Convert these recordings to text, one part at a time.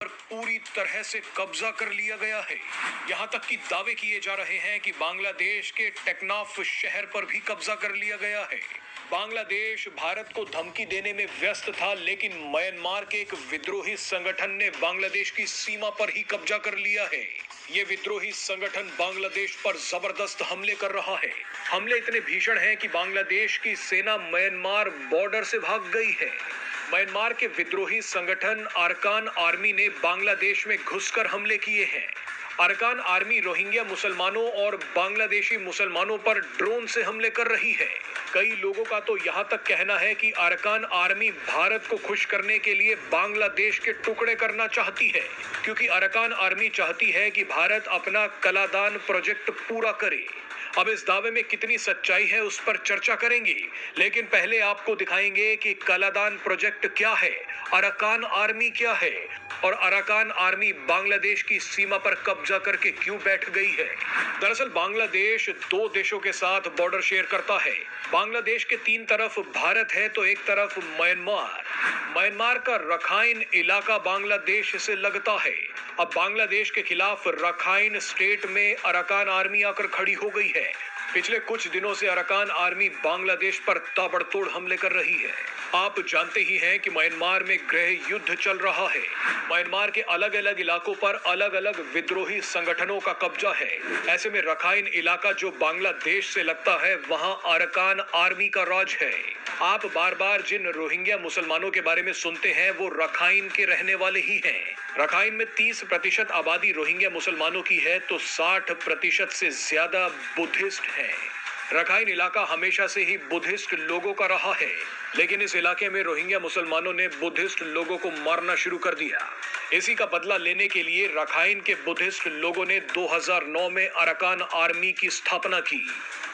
पर पूरी तरह से कब्जा कर लिया गया है। यहां तक कि दावे किए जा रहे हैं कि बांग्लादेश के टेकनाफ शहर पर भी कब्जा कर लिया गया है। बांग्लादेश भारत को धमकी देने में व्यस्त था, लेकिन म्यांमार के एक विद्रोही संगठन ने बांग्लादेश की सीमा पर ही कब्जा कर लिया है। ये विद्रोही संगठन बांग्लादेश पर जबरदस्त हमले कर रहा है। हमले इतने भीषण हैं कि बांग्लादेश की सेना म्यांमार बॉर्डर से भाग गई है। म्यांमार के विद्रोही संगठन अरकान आर्मी ने बांग्लादेश में घुसकर हमले किए हैं। अरकान आर्मी रोहिंग्या मुसलमानों और बांग्लादेशी मुसलमानों पर ड्रोन से हमले कर रही है। कई लोगों का तो यहाँ तक कहना है कि अरकान आर्मी भारत को खुश करने के लिए बांग्लादेश के टुकड़े करना चाहती है, क्योंकि अरकान आर्मी चाहती है कि भारत अपना कलादान प्रोजेक्ट पूरा करे। अब इस दावे में कितनी सच्चाई है उस पर चर्चा करेंगे, लेकिन पहले आपको दिखाएंगे कि कलादान प्रोजेक्ट क्या है, अरकान आर्मी क्या है और अरकान आर्मी बांग्लादेश की सीमा पर कब्जा करके क्यों बैठ गई है। दरअसल बांग्लादेश दो देशों के साथ बॉर्डर शेयर करता है। बांग्लादेश के तीन तरफ भारत है तो एक तरफ म्यांमार। म्यांमार का रखाइन इलाका बांग्लादेश से लगता है। अब बांग्लादेश के खिलाफ रखाइन स्टेट में अरकान आर्मी आकर खड़ी हो गई है। पिछले कुछ दिनों से अरकान आर्मी बांग्लादेश पर ताबड़तोड़ हमले कर रही है। आप जानते ही हैं कि म्यांमार में गृह युद्ध चल रहा है। म्यांमार के अलग अलग इलाकों पर अलग अलग विद्रोही संगठनों का कब्जा है। ऐसे में रखाइन इलाका जो बांग्लादेश से लगता है, वहां अरकान आर्मी का राज है। आप बार बार जिन रोहिंग्या मुसलमानों के बारे में सुनते हैं, वो रखाइन के रहने वाले ही हैं। रखाइन में 30% आबादी रोहिंग्या मुसलमानों की है तो 60% से ज्यादा बुद्धिस्ट हैं। रखाइन इलाका हमेशा से ही बुद्धिस्ट लोगों का रहा है, लेकिन इस इलाके में रोहिंग्या मुसलमानों ने बुद्धिस्ट लोगों को मारना शुरू कर दिया। इसी का बदला लेने के लिए रखाइन के बुद्धिस्ट लोगों ने 2009 में अरकान आर्मी की स्थापना की।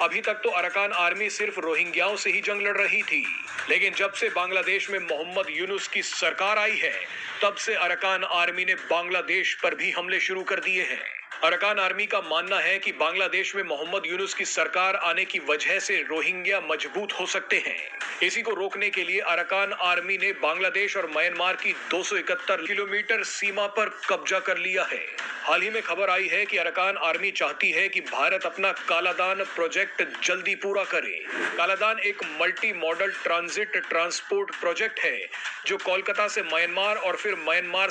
अभी तक तो अरकान आर्मी सिर्फ रोहिंग्याओं से ही जंग लड़ रही थी, लेकिन जब से बांग्लादेश में मोहम्मद यूनुस की सरकार आई है, तब से अरकान आर्मी ने बांग्लादेश पर भी हमले शुरू कर दिए हैं। अरकान आर्मी का मानना है कि बांग्लादेश में मोहम्मद यूनुस की सरकार आने की वजह से रोहिंग्या मजबूत हो सकते हैं। इसी को रोकने के लिए अरकान आर्मी ने बांग्लादेश और म्यांमार की 271 किलोमीटर सीमा पर कब्जा कर लिया है। हाल ही में खबर आई है कि अरकान आर्मी चाहती है कि भारत अपना कालादान प्रोजेक्ट जल्दी पूरा करे। कालादान एक multi modal transit transport project है जो कोलकाता से म्यांमार और फिर म्यांमार